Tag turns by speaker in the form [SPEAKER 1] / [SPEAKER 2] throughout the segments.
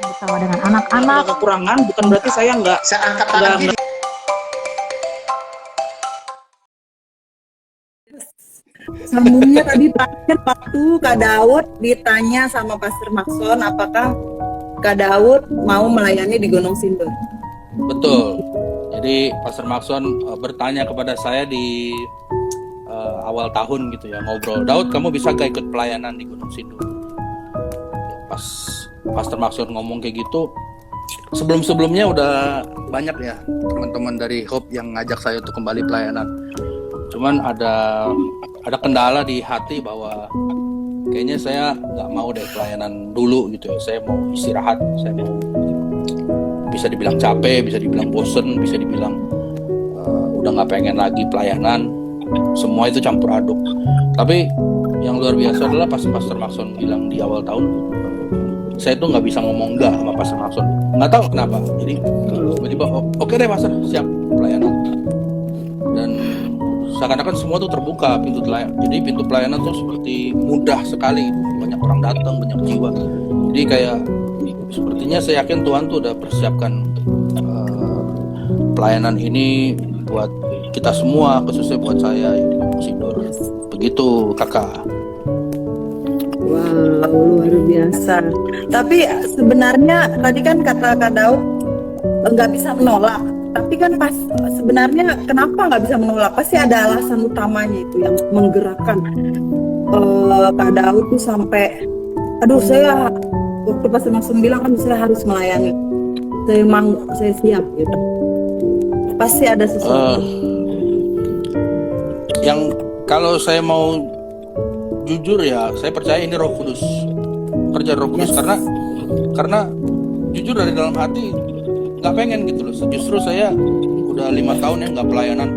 [SPEAKER 1] bersama dengan anak-anak.
[SPEAKER 2] Ada kekurangan bukan berarti saya nggak
[SPEAKER 3] Saya angkat tangan gini.
[SPEAKER 4] Sambungnya tadi terakhir waktu Kak Daud ditanya sama Pastor Maxon apakah Kak Daud mau melayani di Gunung Sindur.
[SPEAKER 5] Betul. Jadi Pastor Maxon bertanya kepada saya di awal tahun gitu ya, ngobrol, Daud kamu bisa gak ikut pelayanan di Gunung Sindur? Pas Pastor Maxon ngomong kayak gitu, sebelum-sebelumnya udah banyak ya teman-teman dari Hope yang ngajak saya untuk kembali pelayanan. Cuman ada kendala di hati bahwa kayaknya saya nggak mau deh pelayanan dulu gitu ya. Saya mau istirahat, saya mau, bisa dibilang capek, bisa dibilang bosen, bisa dibilang udah nggak pengen lagi pelayanan. Semua itu campur aduk. Tapi yang luar biasa adalah pas Pastor Maxon bilang di awal tahun, saya tuh nggak bisa ngomong enggak sama Pastor Maxon. Nggak tahu kenapa. Jadi tiba-tiba oke deh Pastor, siap pelayanan. Dan seakan-akan semua tuh terbuka pintu pelayanan. Jadi pintu pelayanan tuh seperti mudah sekali, banyak orang datang, banyak jiwa. Jadi kayak sepertinya saya yakin Tuhan tuh udah persiapkan pelayanan ini buat kita semua, khususnya buat saya di Gunung Sindur. Begitu kakak.
[SPEAKER 4] Wow, luar biasa. Tapi sebenarnya tadi kan kata Kak Daud nggak bisa menolak. Tapi kan pas sebenarnya kenapa nggak bisa menolak? Pasti ada alasan utamanya itu yang menggerakkan Kak Daud tuh sampai, aduh saya waktu pas langsung bilang kan saya harus melayani, saya siap gitu. Pasti ada sesuatu.
[SPEAKER 5] Yang kalau saya mau jujur ya, saya percaya ini Roh Kudus, kerja Roh Kudus. Karena jujur dari dalam hati nggak pengen gitu loh. Justru saya udah 5 tahun ya nggak pelayanan.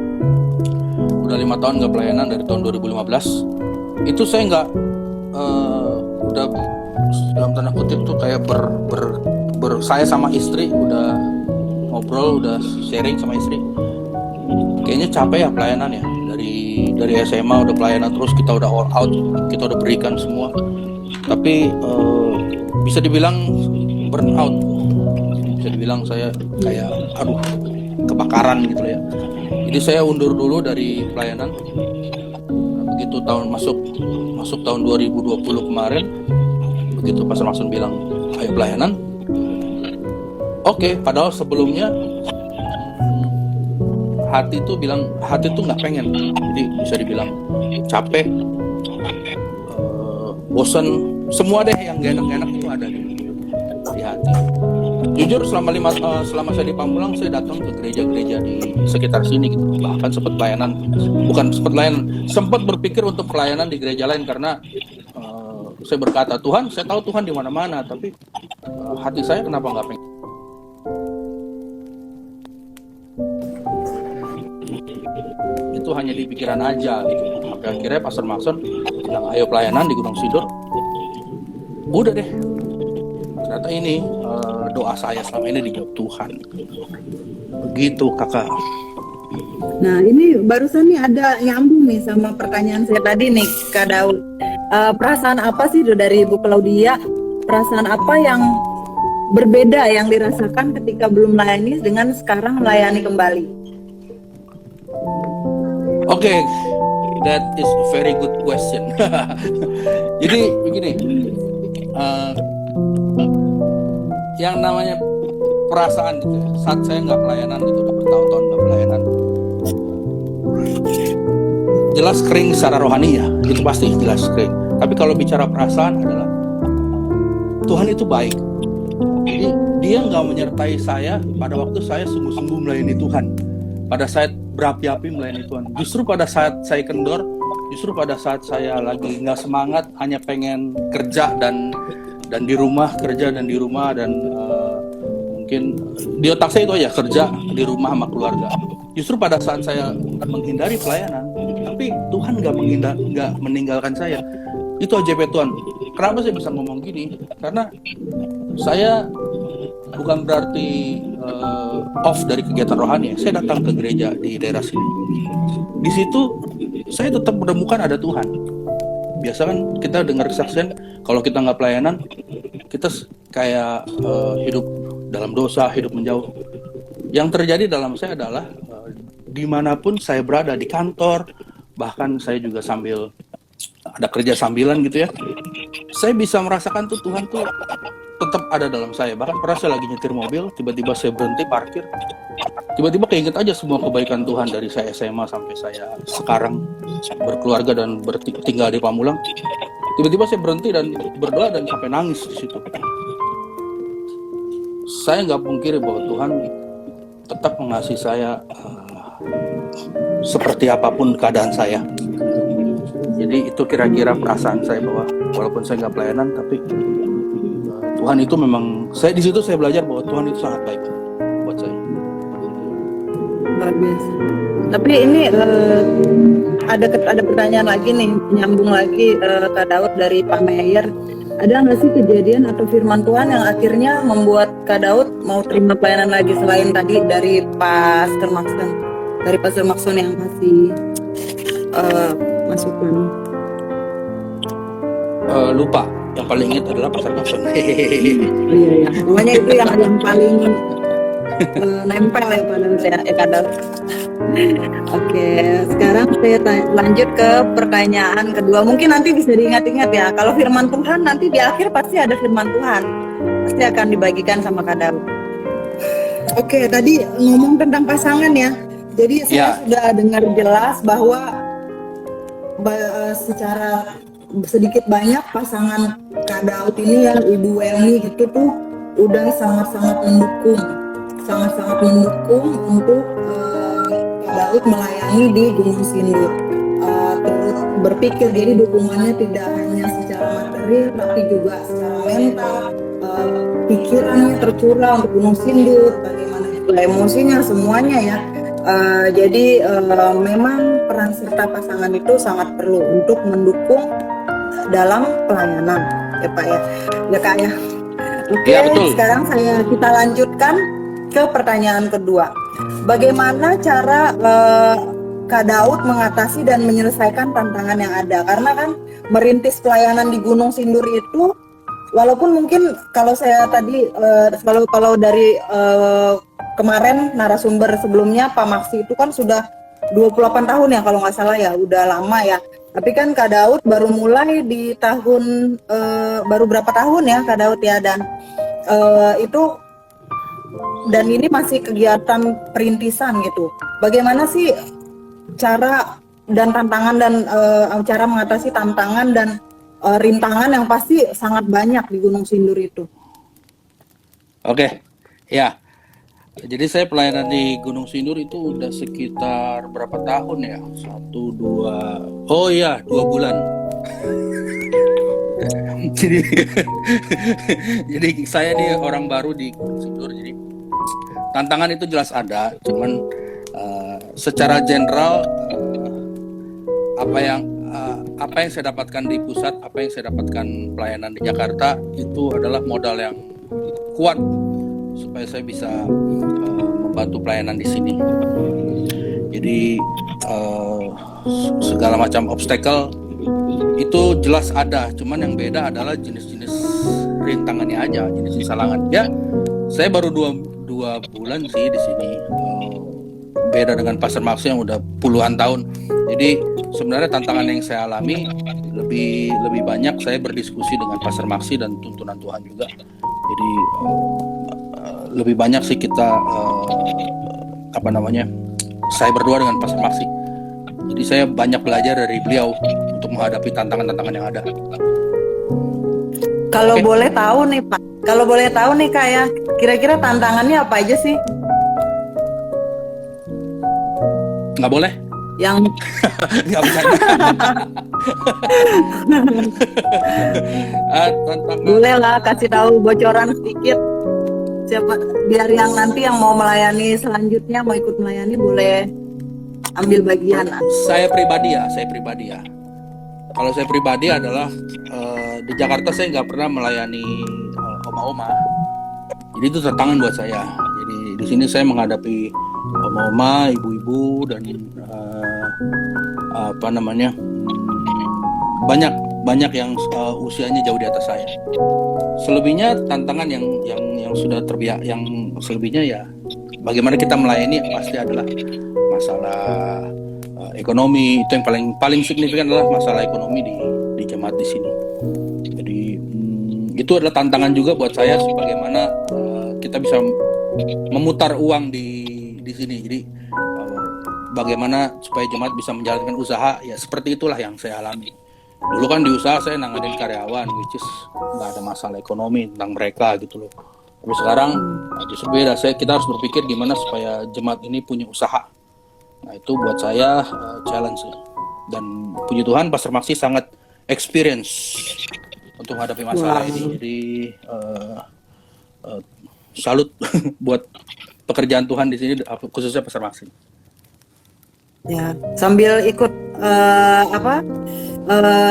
[SPEAKER 5] Udah 5 tahun nggak pelayanan dari tahun 2015. Itu saya nggak udah dalam tanda kutip tuh kayak saya sama istri udah ngobrol, udah sharing sama istri. Kayaknya capek ya pelayanan ya. Dari SMA udah pelayanan terus, kita udah all out, kita udah berikan semua. Tapi bisa dibilang burn out. Bisa dibilang saya kayak aduh kebakaran gitu ya. Jadi saya undur dulu dari pelayanan. Begitu masuk tahun 2020 kemarin, begitu Pastor Maxon bilang ayo pelayanan. Oke, padahal sebelumnya hati tuh nggak pengen. Jadi bisa dibilang capek, bosan, semua deh yang gak enak-enak itu ada di hati. Jujur selama saya di Pamulang, saya datang ke gereja-gereja di sekitar sini gitu. Bahkan sempat berpikir untuk pelayanan di gereja lain karena saya berkata, Tuhan, saya tahu Tuhan di mana-mana, tapi hati saya kenapa nggak pengen. Itu hanya di pikiran aja gitu. Sampai akhirnya Pastor Maxon bilang ayo pelayanan di Gunung Sindur. Udah deh. Ternyata ini doa saya selama ini dijawab Tuhan. Begitu kakak.
[SPEAKER 4] Nah ini barusan nih ada nyambung nih sama pertanyaan saya tadi nih Kak Daud. Perasaan apa sih dari Ibu Claudia? Perasaan apa yang berbeda yang dirasakan ketika belum melayani dengan sekarang melayani kembali?
[SPEAKER 5] Oke, that is a very good question. Jadi begini, yang namanya perasaan gitu ya, saat saya nggak pelayanan gitu, udah bertahun-tahun nggak pelayanan, jelas kering secara rohani ya, itu pasti jelas kering. Tapi kalau bicara perasaan adalah Tuhan itu baik. Jadi Dia nggak menyertai saya pada waktu saya sungguh-sungguh melayani Tuhan, pada saat berapi-api melayani Tuhan. Justru pada saat saya kendor, justru pada saat saya lagi nggak semangat, hanya pengen kerja dan di rumah, kerja dan di rumah, dan mungkin di otak saya itu aja, kerja di rumah sama keluarga. Justru pada saat saya menghindari pelayanan, tapi Tuhan nggak meninggalkan saya. Itu ajaib Tuhan. Kenapa saya bisa ngomong gini? Karena saya bukan berarti off dari kegiatan rohani. Saya datang ke gereja di daerah sini. Di situ saya tetap menemukan ada Tuhan. Biasa kan kita dengar kesaksian kalau kita nggak pelayanan, kayak hidup dalam dosa, hidup menjauh. Yang terjadi dalam saya adalah dimanapun saya berada, di kantor, bahkan saya juga sambil ada kerja sambilan gitu ya, saya bisa merasakan tuh Tuhan tuh tetap ada dalam saya. Bahkan pernah saya lagi nyetir mobil, tiba-tiba saya berhenti parkir, tiba-tiba keinget aja semua kebaikan Tuhan dari saya SMA sampai saya sekarang berkeluarga dan tinggal di Pamulang. Tiba-tiba saya berhenti dan berdoa dan sampai nangis di situ. Saya nggak pungkiri bahwa Tuhan tetap mengasihi saya seperti apapun keadaan saya. Jadi itu kira-kira perasaan saya bahwa walaupun saya nggak pelayanan, tapi Tuhan itu memang, saya di situ saya belajar bahwa Tuhan itu sangat baik buat saya.
[SPEAKER 4] Luar biasa. Tapi ini ada pertanyaan lagi nih, nyambung lagi Kak Daud dari Pak Meyer. Ada nggak sih kejadian atau firman Tuhan yang akhirnya membuat Kak Daud mau terima pelayanan lagi selain tadi dari Pastor Maxon yang kasih masukan?
[SPEAKER 5] Lupa, yang paling ingat adalah Pastor Maxon.
[SPEAKER 4] Iya. Pokoknya itu yang paling nempel ya Kak Daud. Oke, sekarang saya lanjut ke pertanyaan kedua. Mungkin nanti bisa diingat-ingat ya. Kalau firman Tuhan nanti di akhir pasti ada firman Tuhan. Pasti akan dibagikan sama Kak Daud. Oke, tadi ngomong tentang pasangan ya. Jadi saya sudah dengar jelas bahwa secara sedikit banyak pasangan Kak Daud ini yang Ibu Welmi itu tuh udah sangat-sangat mendukung untuk Daud melayani di Gunung Sindur. Terus berpikir, jadi dukungannya tidak hanya secara materi tapi juga secara mental, pikirannya tercurah untuk Gunung Sindur, bagaimana juga emosinya, semuanya ya. Jadi memang peran serta pasangan itu sangat perlu untuk mendukung dalam pelayanan ya Pak ya. Ya Kak ya. Oke, ya, sekarang kita lanjutkan ke pertanyaan kedua. Bagaimana cara Kak Daud mengatasi dan menyelesaikan tantangan yang ada? Karena kan merintis pelayanan di Gunung Sindur itu, walaupun mungkin kalau saya tadi kalau dari kemarin narasumber sebelumnya Pak Maksi itu kan sudah 28 tahun ya kalau nggak salah ya, udah lama ya. Tapi kan Kak Daud baru mulai di tahun baru berapa tahun ya Kak Daud ya, dan dan ini masih kegiatan perintisan gitu. Bagaimana sih cara dan tantangan dan cara mengatasi tantangan dan rintangan yang pasti sangat banyak di Gunung Sindur itu?
[SPEAKER 5] Oke, ya. Jadi saya pelayanan di Gunung Sindur itu udah sekitar berapa tahun ya? 2 bulan. jadi saya nih orang baru di Gunung Sindur, jadi tantangan itu jelas ada, cuman secara general apa yang saya dapatkan di pusat, apa yang saya dapatkan pelayanan di Jakarta itu adalah modal yang kuat supaya saya bisa membantu pelayanan di sini. Jadi segala macam obstacle itu jelas ada, cuman yang beda adalah jenis-jenis rintangannya aja, jenis halangan. Ya, saya baru dua bulan sih di sini. Beda dengan Pastor Maxi yang udah puluhan tahun. Jadi sebenarnya tantangan yang saya alami lebih banyak saya berdiskusi dengan Pastor Maxi dan tuntunan Tuhan juga. Jadi lebih banyak sih kita saya berdua dengan Pastor Maxi. Jadi saya banyak belajar dari beliau untuk menghadapi tantangan-tantangan yang ada.
[SPEAKER 4] Kalau boleh tahu nih Pak, Kak ya, kira-kira tantangannya apa aja sih?
[SPEAKER 5] Nggak boleh?
[SPEAKER 4] Yang
[SPEAKER 5] nggak bisa.
[SPEAKER 4] Boleh lah, kasih tahu bocoran sedikit. Siapa biar yang nanti yang mau melayani selanjutnya, mau ikut melayani boleh ambil bagian.
[SPEAKER 5] Saya pribadi ya. Kalau saya pribadi adalah di Jakarta saya nggak pernah melayani oma-oma. Jadi itu tantangan buat saya. Jadi di sini saya menghadapi oma-oma, ibu-ibu dan banyak yang usianya jauh di atas saya. Selebihnya tantangan yang sudah terbiak, yang selebihnya ya bagaimana kita melayani pasti adalah masalah ekonomi. Itu yang paling signifikan adalah masalah ekonomi di jemaat di sini. Jadi itu adalah tantangan juga buat saya bagaimana kita bisa memutar uang di sini. Jadi bagaimana supaya jemaat bisa menjalankan usaha, ya seperti itulah yang saya alami. Dulu kan di usaha saya nanganin karyawan, which is nggak ada masalah ekonomi tentang mereka gitu loh. Tapi sekarang justru beda, kita harus berpikir gimana supaya jemaat ini punya usaha. Nah itu buat saya challenge sih. Dan puji Tuhan Pastor Maksi sangat experience untuk menghadapi masalah ini. Jadi salut buat pekerjaan Tuhan di sini, khususnya Pastor Maksi.
[SPEAKER 4] Ya, sambil ikut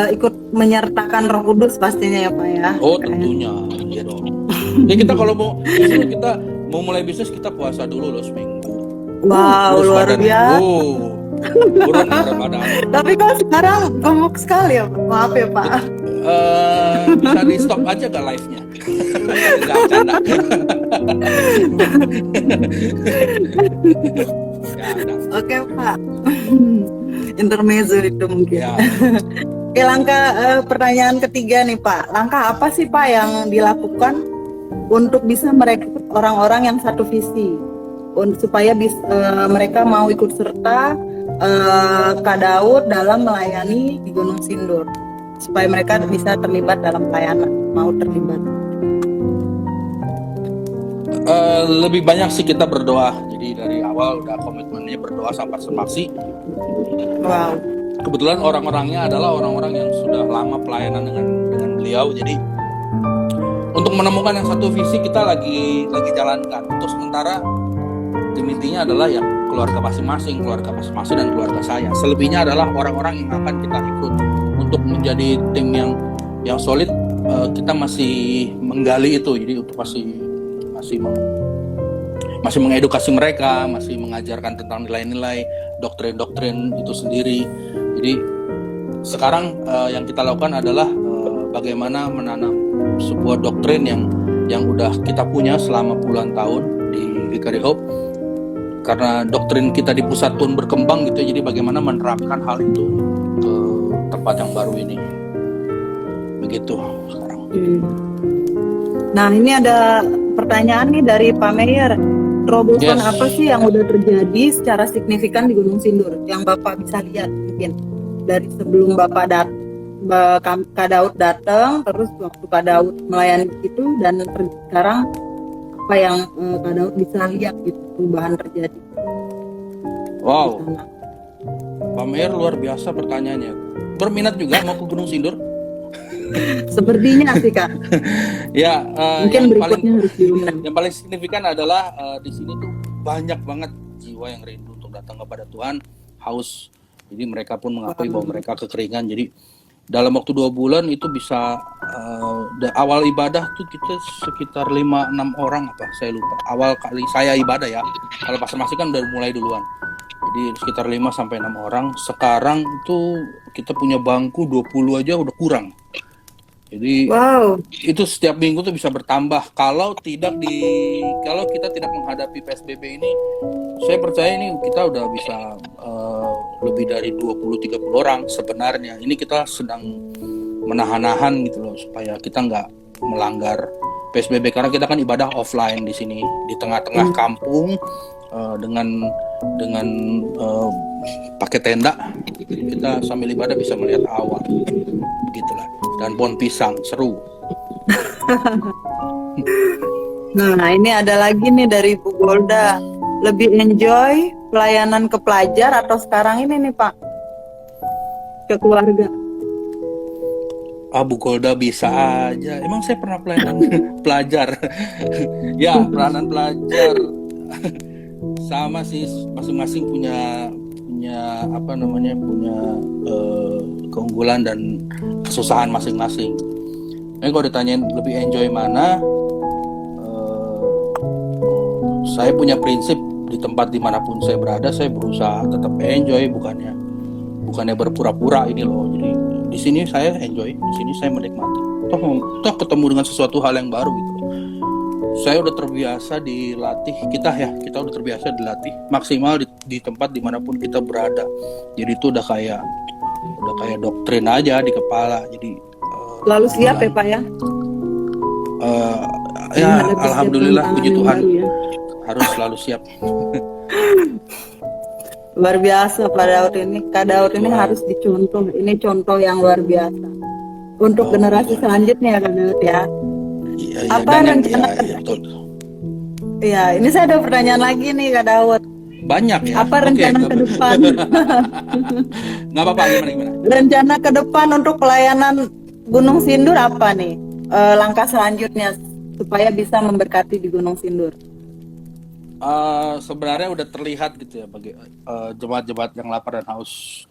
[SPEAKER 4] ikut menyertakan Roh Kudus pastinya ya Pak ya.
[SPEAKER 5] Oh tentunya, iya dong. Jadi kita kalau mau mulai bisnis kita puasa dulu loh seminggu.
[SPEAKER 4] Wow, luar biasa.
[SPEAKER 5] Turun berat badan.
[SPEAKER 4] Tapi kalau sekarang gemuk sekali ya Pak. Maaf ya Pak.
[SPEAKER 5] Bisa di stop aja gak live-nya? Gak canda.
[SPEAKER 4] Oke Pak. Intermezzo itu mungkin.
[SPEAKER 5] Ya.
[SPEAKER 4] Oke, langkah pertanyaan ketiga nih Pak. Langkah apa sih Pak yang dilakukan untuk bisa merekrut orang-orang yang satu visi, supaya mereka mau ikut serta Kak Daud dalam melayani di Gunung Sindur, supaya mereka bisa terlibat dalam pelayanan, mau terlibat?
[SPEAKER 5] Lebih banyak sih kita berdoa. Jadi dari awal udah komitmennya berdoa sama Pastor Maksi.
[SPEAKER 4] Wow.
[SPEAKER 5] Kebetulan orang-orangnya adalah orang-orang yang sudah lama pelayanan dengan beliau. Jadi untuk menemukan yang satu visi kita lagi jalankan. Untuk sementara tim intinya adalah ya keluarga masing-masing dan keluarga saya. Selebihnya adalah orang-orang yang akan kita rekrut untuk menjadi tim yang solid. Kita masih menggali itu. Jadi untuk masih mengedukasi mereka, masih mengajarkan tentang nilai-nilai, doktrin-doktrin itu sendiri. Jadi sekarang yang kita lakukan adalah bagaimana menanam sebuah doktrin yang udah kita punya selama puluhan tahun di Vicary Hope. Karena doktrin kita di pusat pun berkembang gitu, jadi bagaimana menerapkan hal itu ke tempat yang baru ini. Begitu sekarang.
[SPEAKER 4] Nah ini ada pertanyaan nih dari Pak Mayor. Terobosan apa sih yang udah terjadi secara signifikan di Gunung Sindur yang Bapak bisa lihat mungkin dari sebelum Kak Daud datang, terus waktu Kak Daud melayani itu, dan sekarang apa yang Kak Daud bisa lihat gitu perubahan terjadi?
[SPEAKER 5] Wow, Pak Mayor luar biasa pertanyaannya. Berminat juga mau ke Gunung Sindur?
[SPEAKER 4] Sepertinya sih Kak.
[SPEAKER 5] Ya,
[SPEAKER 4] mungkin berikutnya harus diundang.
[SPEAKER 5] Yang paling signifikan adalah di sini tuh banyak banget jiwa yang rindu untuk datang kepada Tuhan, haus. Jadi mereka pun mengakui bahwa mereka kekeringan. Jadi dalam waktu 2 bulan itu bisa awal ibadah tuh kita sekitar 5-6 orang saya lupa. Awal kali saya ibadah ya. Kalau Pastor Maksi kan udah mulai duluan. Jadi sekitar 5-6 orang. Sekarang itu kita punya bangku 20 aja udah kurang. Jadi itu setiap minggu tuh bisa bertambah. Kalau kita tidak menghadapi PSBB ini, saya percaya ini kita udah bisa lebih dari 20-30 orang sebenarnya. Ini kita sedang menahan-nahan gitu loh supaya kita nggak melanggar PSBB, karena kita kan ibadah offline di sini di tengah-tengah kampung dengan pakai tenda. Kita sambil ibadah bisa melihat awan, begitulah. Dan pohon pisang, seru.
[SPEAKER 4] Nah ini ada lagi nih dari Bu Golda. Lebih enjoy pelayanan ke pelajar atau sekarang ini nih Pak, ke keluarga?
[SPEAKER 5] Bu Golda bisa aja. Emang saya pernah pelayanan pelajar. Ya, pelayanan pelajar. Sama sih, masing-masing punya keunggulan dan kesusahan masing-masing. Nah, kalau ditanyain lebih enjoy mana, saya punya prinsip di tempat dimanapun saya berada, saya berusaha tetap enjoy, bukannya berpura-pura ini loh. Jadi di sini saya enjoy, di sini saya menikmati. Toh ketemu dengan sesuatu hal yang baru gitu loh. Saya udah terbiasa dilatih, kita udah terbiasa dilatih maksimal di tempat dimanapun kita berada. Jadi itu udah kayak doktrin aja di kepala. Jadi
[SPEAKER 4] Lalu siap ya Pak ya?
[SPEAKER 5] Ya
[SPEAKER 4] Menghadapi setiap
[SPEAKER 5] alhamdulillah,
[SPEAKER 4] tantangan
[SPEAKER 5] puji
[SPEAKER 4] yang
[SPEAKER 5] Tuhan,
[SPEAKER 4] baru ya.
[SPEAKER 5] harus selalu siap.
[SPEAKER 4] Luar biasa Pak Daud ini. Kak Daud ini
[SPEAKER 5] Tuhan.
[SPEAKER 4] harus dicontoh. Ini contoh yang luar biasa untuk generasi selanjutnya Kak Daud ya.
[SPEAKER 5] Iya,
[SPEAKER 4] Apa rencana?
[SPEAKER 5] iya, betul.
[SPEAKER 4] Ya, ini saya ada pertanyaan lagi nih Kak Daud.
[SPEAKER 5] Banyak ya.
[SPEAKER 4] Apa
[SPEAKER 5] Oke,
[SPEAKER 4] rencana ke depan?
[SPEAKER 5] nggak apa-apa, gimana?
[SPEAKER 4] Rencana ke depan untuk pelayanan Gunung Sindur apa nih? Langkah selanjutnya supaya bisa memberkati di Gunung Sindur.
[SPEAKER 5] Sebenarnya udah terlihat gitu ya bagi jemaat-jemaat yang lapar dan haus.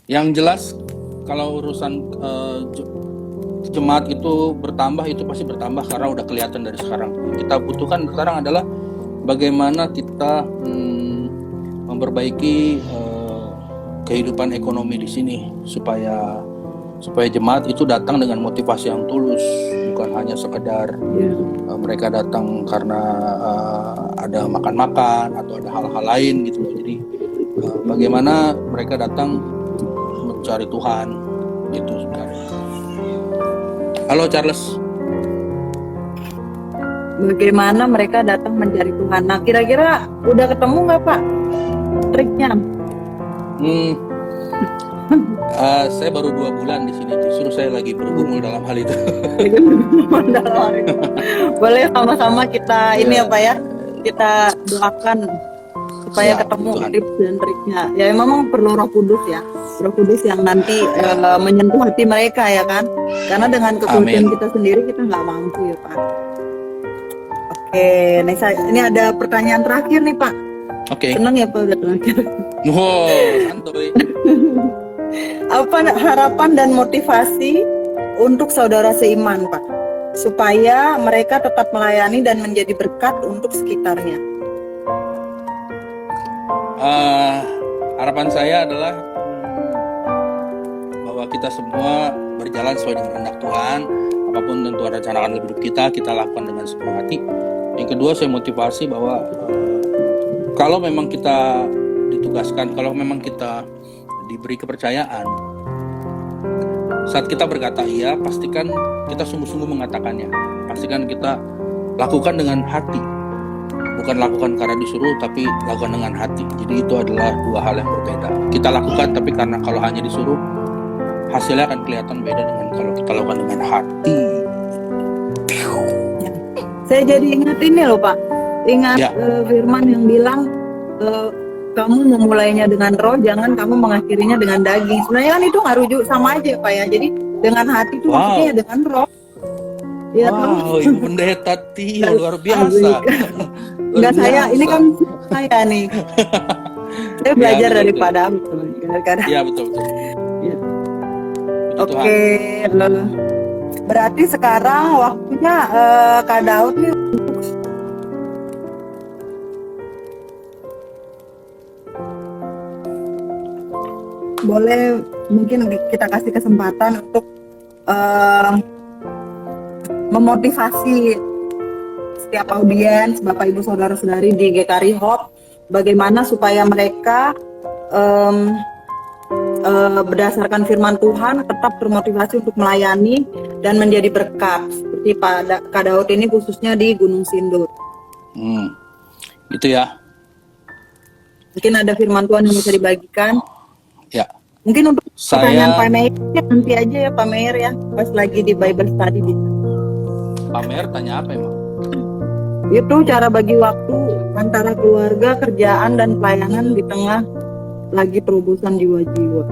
[SPEAKER 5] Yang jelas kalau urusan jemaat itu bertambah, itu pasti bertambah karena udah kelihatan dari sekarang. Kita butuhkan sekarang adalah bagaimana kita memperbaiki kehidupan ekonomi di sini supaya jemaat itu datang dengan motivasi yang tulus, bukan hanya sekedar mereka datang karena ada makan-makan atau ada hal-hal lain gitu loh. Jadi bagaimana mereka datang mencari Tuhan, itu sebenarnya. Halo Charles.
[SPEAKER 4] Bagaimana mereka datang mencari Tuhan? Nah, kira-kira udah ketemu nggak Pak triknya?
[SPEAKER 5] Saya baru 2 bulan di sini, justru saya lagi bergumul dalam hal itu.
[SPEAKER 4] Boleh sama-sama kita ini ya Pak ya, kita doakan supaya
[SPEAKER 5] Ya,
[SPEAKER 4] ketemu
[SPEAKER 5] Tuhan.
[SPEAKER 4] tips dan triknya. Ya memang perlu Roh Kudus ya, Roh Kudus yang nanti menyentuh hati mereka ya kan, karena dengan kesulitan
[SPEAKER 5] Amin.
[SPEAKER 4] kita sendiri kita nggak mampu ya Pak. Oke, ini ada pertanyaan terakhir nih Pak.
[SPEAKER 5] Oke.
[SPEAKER 4] Senang ya Pak udah terakhir.
[SPEAKER 5] Wow, santuy.
[SPEAKER 4] Apa harapan dan motivasi untuk saudara seiman Pak, supaya mereka tetap melayani dan menjadi berkat untuk sekitarnya?
[SPEAKER 5] Harapan saya adalah bahwa kita semua berjalan sesuai dengan kehendak Tuhan. Apapun yang Tuhan rencanakan dalam hidup kita lakukan dengan sepenuh hati. Yang kedua, saya motivasi bahwa kalau memang kita ditugaskan, kalau memang kita diberi kepercayaan, saat kita berkata iya, pastikan kita sungguh-sungguh mengatakannya. Pastikan kita lakukan dengan hati, bukan lakukan karena disuruh, tapi lakukan dengan hati. Jadi itu adalah 2 hal yang berbeda. Kita lakukan, tapi karena kalau hanya disuruh, hasilnya akan kelihatan beda dengan kalau kita lakukan dengan hati.
[SPEAKER 4] Saya jadi ingat ini loh Pak, ingat
[SPEAKER 5] Ya.
[SPEAKER 4] firman yang bilang kamu memulainya dengan roh, jangan kamu mengakhirinya dengan daging. Sebenarnya kan itu nggak rujuk sama aja Pak ya. Jadi dengan hati itu
[SPEAKER 5] Wow.
[SPEAKER 4] maksudnya ya dengan roh. Ya,
[SPEAKER 5] Wow, Ibu Pendeta Tio luar biasa.
[SPEAKER 4] Enggak
[SPEAKER 5] Luar
[SPEAKER 4] saya, ini
[SPEAKER 5] biasa.
[SPEAKER 4] kan saya nih. Saya belajar
[SPEAKER 5] betul,
[SPEAKER 4] dari
[SPEAKER 5] betul.
[SPEAKER 4] Pak Daud kadang-kadang.
[SPEAKER 5] Iya, betul.
[SPEAKER 4] Ya.
[SPEAKER 5] Puji Tuhan.
[SPEAKER 4] Oke, berarti sekarang waktunya Kak Daud nih boleh mungkin kita kasih kesempatan untuk memotivasi setiap audiens, Bapak Ibu Saudara-saudari di GKRI Hope, bagaimana supaya mereka berdasarkan firman Tuhan tetap termotivasi untuk melayani dan menjadi berkat seperti Kak Daud ini khususnya di Gunung Sindur.
[SPEAKER 5] Itu ya.
[SPEAKER 4] Mungkin ada firman Tuhan yang bisa dibagikan.
[SPEAKER 5] Ya.
[SPEAKER 4] Mungkin untuk
[SPEAKER 5] Saya-
[SPEAKER 4] pertanyaan Pak Meir nanti aja ya Pak Meir ya, pas lagi di Bible Study bisa.
[SPEAKER 5] Pamer tanya apa emang?
[SPEAKER 4] Itu cara bagi waktu antara keluarga, kerjaan, dan pelayanan di tengah lagi terobosan jiwa-jiwa.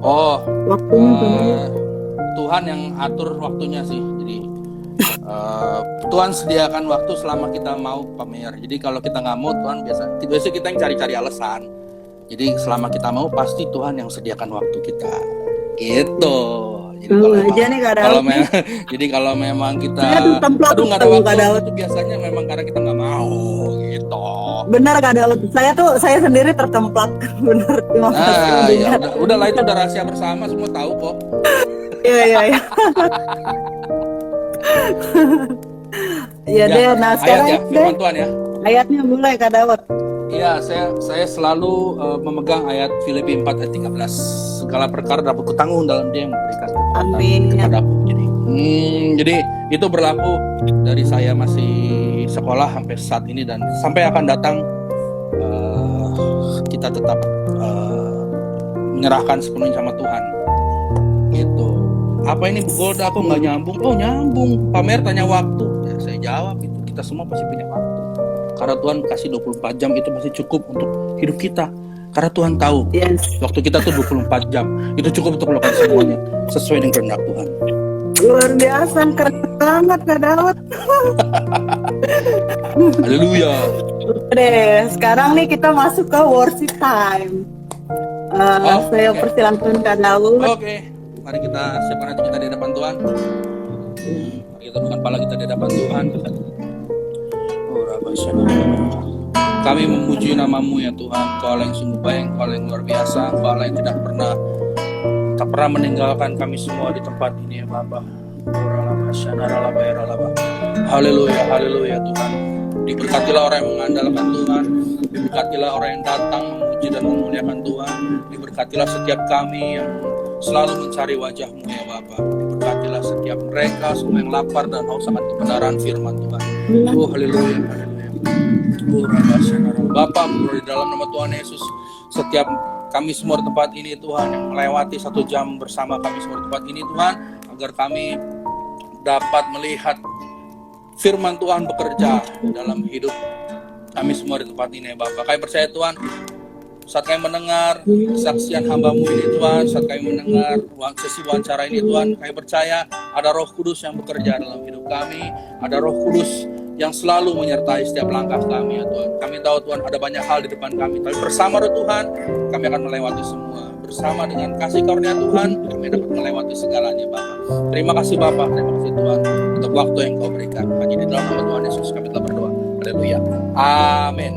[SPEAKER 5] Oh,
[SPEAKER 4] Waktunya Pak Meir.
[SPEAKER 5] Tuhan yang atur waktunya sih. Jadi Tuhan sediakan waktu selama kita mau pamer. Jadi kalau kita nggak mau, Tuhan biasa kita yang cari-cari alasan. Jadi selama kita mau, pasti Tuhan yang sediakan waktu kita. Gitu. Jadi
[SPEAKER 4] Tahu aja nih Kak Daud.
[SPEAKER 5] jadi kalau memang kita
[SPEAKER 4] Saya tuh template
[SPEAKER 5] aduh nggak ada
[SPEAKER 4] tuh,
[SPEAKER 5] waktu,
[SPEAKER 4] Kak Daud.
[SPEAKER 5] itu biasanya memang karena kita nggak mau. gitu.
[SPEAKER 4] Benar Kak Daud. Saya sendiri tertemplak. Benar. Terima kasih.
[SPEAKER 5] Ya udahlah, itu udah rahasia bersama, semua tahu kok.
[SPEAKER 4] Iya. Iya deh. Nah sekarang
[SPEAKER 5] ayat ya, firman Tuhan ya.
[SPEAKER 4] ayatnya mulai Kak Daud.
[SPEAKER 5] Iya, saya selalu memegang ayat Filipi 4 ayat 13. Segala perkara dapat kutanggung dalam Dia yang memberikan kekuatan
[SPEAKER 4] Amin.
[SPEAKER 5] kepadaku. Jadi itu berlaku dari saya masih sekolah sampai saat ini dan sampai akan datang, kita tetap menyerahkan sepenuhnya sama Tuhan. Gitu. Apa ini Bu Golda, aku nggak nyambung? Oh nyambung. Pamer tanya waktu. Ya, saya jawab itu. Kita semua pasti punya waktu. Karena Tuhan kasih 24 jam itu masih cukup untuk hidup kita. Karena Tuhan tahu waktu kita tuh 24 jam. Itu cukup untuk melakukan semuanya sesuai dengan kehendak Tuhan.
[SPEAKER 4] Luar biasa, keren banget Kak Daud.
[SPEAKER 5] Haleluya.
[SPEAKER 4] Deh, sekarang nih kita masuk ke worship time. Saya persilakan Kak Daud.
[SPEAKER 5] Oke. Mari kita siapkan hati kita di hadapan Tuhan. Mari kita bukan kepala kita di hadapan Tuhan. Kami memuji nama-Mu ya Tuhan. Kau yang sungguh baik, Kau yang luar biasa, Kau yang tak pernah meninggalkan kami semua di tempat ini ya Bapa. Haleluya, haleluya Tuhan. Diberkatilah orang yang mengandalkan Tuhan. Diberkatilah orang yang datang memuji dan memuliakan Tuhan. Diberkatilah setiap kami yang selalu mencari wajah-Mu ya Bapa. Diberkatilah setiap mereka semua yang lapar dan haus akan kebenaran firman Tuhan. Oh haleluya, haleluya. Bapa, di dalam nama Tuhan Yesus, setiap kami semua di tempat ini Tuhan yang melewati 1 jam bersama kami semua di tempat ini Tuhan, agar kami dapat melihat firman Tuhan bekerja dalam hidup kami semua di tempat ini ya Bapak. Kami percaya Tuhan, saat kami mendengar kesaksian hamba-Mu ini Tuhan, saat kami mendengar sesi wawancara ini Tuhan, kami percaya ada Roh Kudus yang bekerja dalam hidup kami, ada Roh Kudus yang selalu menyertai setiap langkah kami ya Tuhan. Kami tahu Tuhan ada banyak hal di depan kami, tapi bersama Roh Tuhan kami akan melewati semua. Bersama dengan kasih karunia Tuhan kami dapat melewati segalanya Bapak. Terima kasih Bapak, terima kasih Tuhan untuk waktu yang Kau berikan. Hanya di dalam nama Tuhan Yesus kami telah berdoa. Haleluya. Amin.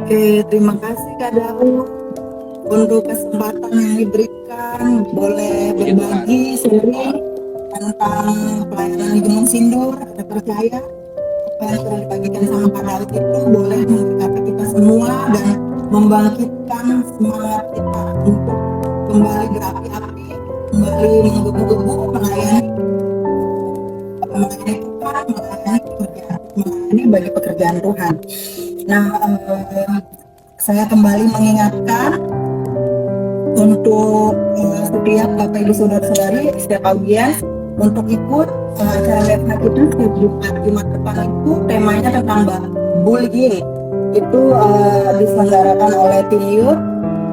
[SPEAKER 4] Oke, terima kasih Kak Daud untuk kesempatan yang diberikan, boleh berbagi sharing tentang pelayanan di Gunung Sindur. Kita percaya apa yang sudah dibagikan sama Kak Daud itu boleh memberkati kita semua dan membangkitkan semangat kita untuk kembali berapi-api, kembali menggebu-gebu melayani Tuhan, melayani bagi pekerjaan Tuhan. Nah, saya kembali mengingatkan untuk setiap Bapak Ibu Saudara-saudari, setiap audiens untuk ikut acara website kita setiap Jumat depan itu temanya tentang bullying. Itu diselenggarakan oleh tim youth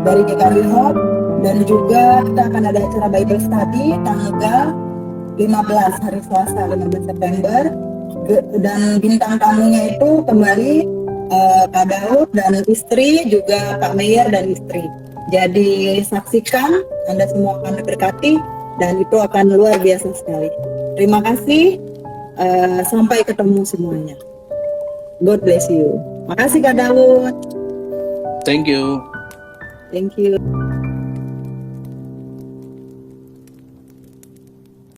[SPEAKER 4] dari GKI Hope, dan juga kita akan ada acara Bible Study tanggal 15 hari Selasa 15 September, dan bintang tamunya itu kembali Kak Daud dan istri, juga Pak Meyer dan istri. Jadi saksikan, Anda semua akan diberkati dan itu akan luar biasa sekali. Terima kasih, sampai ketemu semuanya. God bless you. Makasih Kak Daud.
[SPEAKER 5] Thank you.
[SPEAKER 4] Thank you.